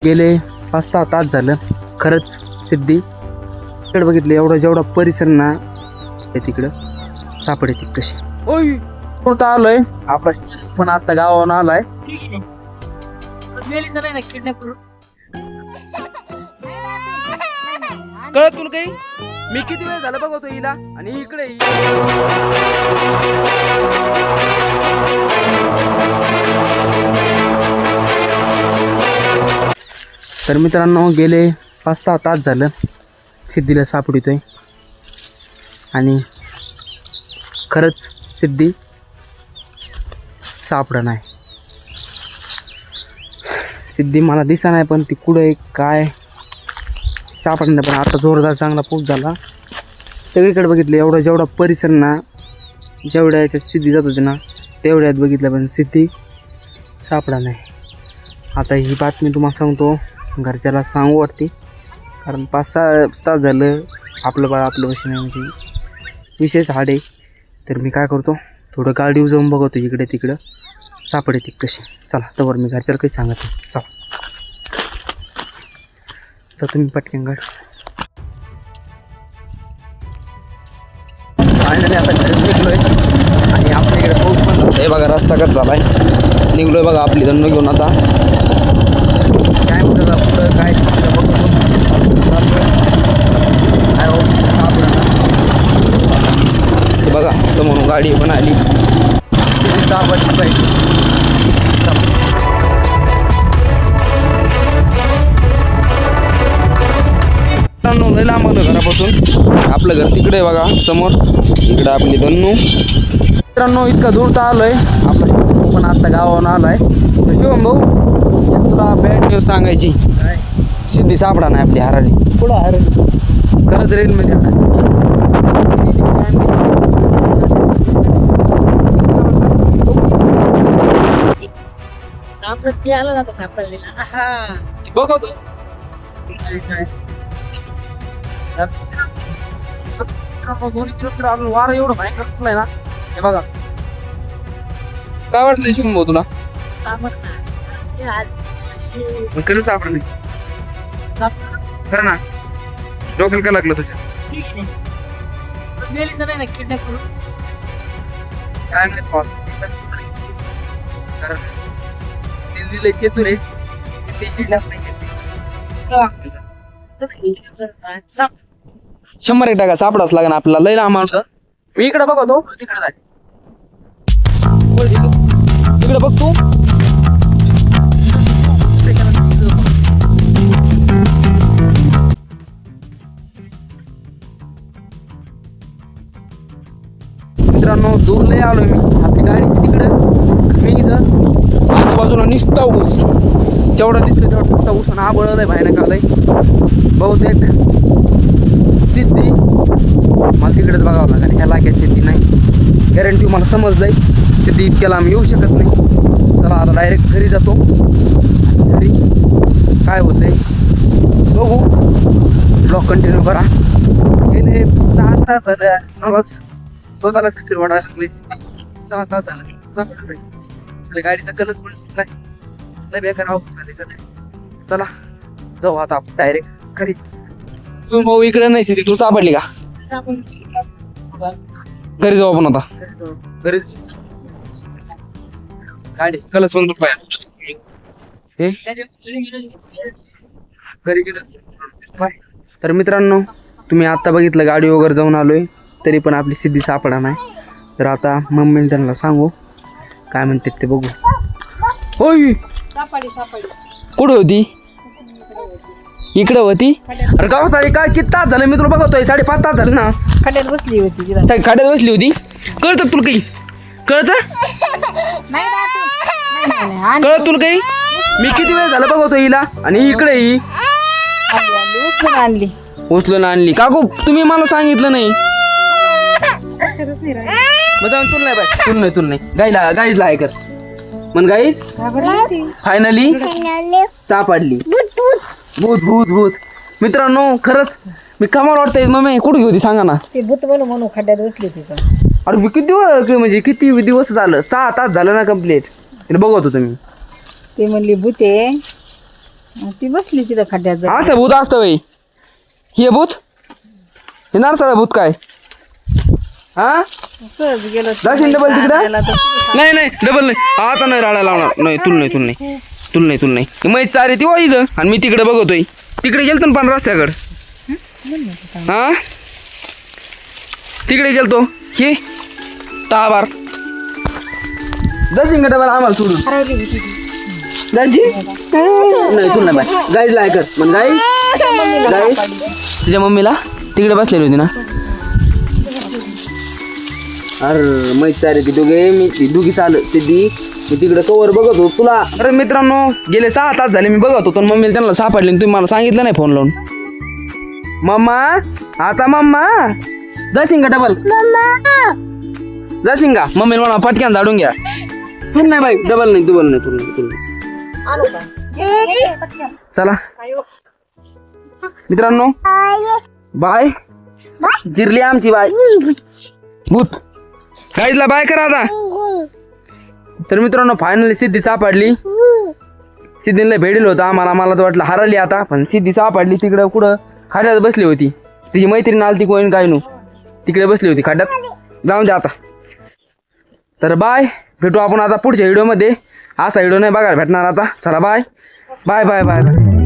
गेले 5-6 तास झालं. खरंच सिद्धी तिकडे बघितलं एवढा जेवढा परिसर ना तिकडं सापडे ती कशी. ओय कुठं आलोय आपण पण आता गावावरून आलाय. कळत तुला काही मी किती वेळ झालं बघतो हिला आणि इकडे तर मित्रांनो गेले 5-6 तास झालं सिद्धीला सापडतोय आणि खरंच सिद्धी सापडा नाही. सिद्धी मला दिसा नाही पण ती कुठं आहे काय सापडणार. पण आता जोरदार चांगला पाऊस झाला सगळीकडे बघितलं एवढा जेवढा परिसर ना जेवढ्या याच्यात सिद्धी जात होती ना तेवढ्यात बघितलं पण सिद्धी सापडा नाही. आता ही बातमी तुम्हाला सांगतो घरच्याला सांगू वाटते कारण 5-6 तास झालं आपलं बाळ आपलं बशी नाही म्हणजे विशेष हाड आहे. तर मी काय करतो थोडं गाडीवर जाऊन बघतो इकडे तिकडं सापडे ती कशी. चला तर मी घरच्याला काही सांगत नाही. चला तर तुम्ही पटकन गाडी फायनली आता घरीच निघलोय आणि आपल्या इकडे पाऊस पण झाला. हे बघा रस्ता कच झालाय निघलोय बघा आपली धन्न घेऊन. आता काय म्हणतात पुढं काय बघा समोरून गाडी पण आली सापडली पाहिजे. लय लांब आलं घरापासून आपलं घर तिकडे आहे बघा समोर इकडे आपली धन्नू. मित्रांनो इतका दूर तर आलोय आपण पण आता गावावरून आलाय. तर शिवम भाऊ तुला बॅड न्यूज सांगायची सिद्धी सापडा नाही आपली हराली. पुढं हराली खरंच रेलमध्ये बघतो वारा एवढं भयंकर कुठलाय ना. हे बघा काय वाटलं शिवम भाऊ तुला खरं सापडलं नाही खरं ना डोक्याला काय लागलं तुझ्या काय नाही कारण दिल्लीला चेतूर आहे 100% सापडाच लागेल आपल्याला. लय लांब आणलं मी इकडे बघतो तिकडे जाय तिकडे बघ तू. मित्रांनो दूर लय आलोय मी आपली गाडी तिकडे मी इथं आजूबाजूला निसता ऊस जेवढा दिसलं तेवढा निसता ऊस आणि आबळलंय भयानक आलंय. बहुतेक सिद्धी मला तिकडेच बघावं लागेल. ह्या लाग्यात सिद्धी नाही गॅरंटी मला समजलंय सिद्धी इतक्याला आम्ही येऊ शकत नाही. चला आता डायरेक्ट घरी जातो घरी काय होतंय बघू. ब्लॉग कंटिन्यू करा. गेले 6 तास झालं मला स्वतःला किती वाढायला लागले. 6 तास झालं गाडीचा कलच पण नाही बेकार अवस्था. चला जाऊ आता आपण डायरेक्ट घरी. तू भाऊ इकडे नाही सिद्धी तू सापडली का घरी जाऊ आपण आता घरी. गाडी कलच पण घरी गेलो. तर मित्रांनो तुम्ही आता बघितलं गाडी वगैरे जाऊन आलोय तरी पण आपली सिद्धी सापडा नाही. तर आता मम्मीने त्यांना सांगू काय म्हणते ते बघू. होय कुठं होती इकडे होती. अरे गावासाठी काय किती तास झालं मी तुला बघतोय 5.5 तास झाले ना. खड्यात बसली होती खाड्यात बसली होती. कळतं तुला काही कळतं कळत तुला काही मी किती वेळ झालं बघतो हिला आणि इकडे ही आणली उचलून आणली. काकू तुम्ही मला सांगितलं नाही तुला नाही गाईला ऐकत मग गाईच फायनली सापडली. भूत भूत भूत मित्रांनो खरंच मी कमाल वाटतंय. मम्मी कुठे होती सांगा ना. ती भूत म्हणून खड्ड्यात बसली होती. अरे मी किती दिवस झालं 6 तास झालं ना कंप्लीट बघत होतो मी. ते म्हणली भूते ती बसली तिथं खड्ड्यात जाऊन. असं भूत असतं बाई. हे भूत हे नारसाळा भूत काय हा सहज गेलो जाशील डबल तिकडं त्याला तर तिथं नाही नाही डबल नाही आता नाही राडा लावणार नाही तुल नाही मै चारे ती इथं आणि मी तिकडे बघतोय तिकडे गेलतो ना पण रस्त्याकडं हा तिकडे गेलतो हे टाबार जाशील का डबल आम्हाला सोडून हरवली होती ती. जायची नाही तुला नाही बाय गाईज लाय कर मग गाई तिच्या मम्मीला तिकडे बसलेली होती ना अरे माहित सारे ती दोघे मी दुगी चालत ते दी मी तिकडे कवर बघत होतो तुला अरे मित्रांनो गेले 6 तास झाले मी बघत होतो मम्मीला त्यांना सापडले तुम्ही मला सांगितलं नाही फोन लावून मम्मा आता मम्मा जाशील का डबल जाशील का मम्मीला म्हणा पटक्यान झाडून घ्या नाही बाई डबल नाही तुला नाही चला मित्रांनो बाय जिरली आमची बाय भूत गाईजला बाय करा आता तर मित्रांनो फायनली सिद्धी सापडली सिद्धीला भेटेल होता आम्हाला तर वाटलं हरवली आता पण सिद्धी सापडली तिकडं कुठं खाड्यात बसली होती तिची मैत्रीण आली ती कोण काय नो तिकडे बसली होती खाड्यात जाऊन द्या आता तर बाय भेटू आपण आता पुढच्या व्हिडिओमध्ये असा व्हिडिओ नाही बघायला भेटणार आता चला bye bye bye bye bye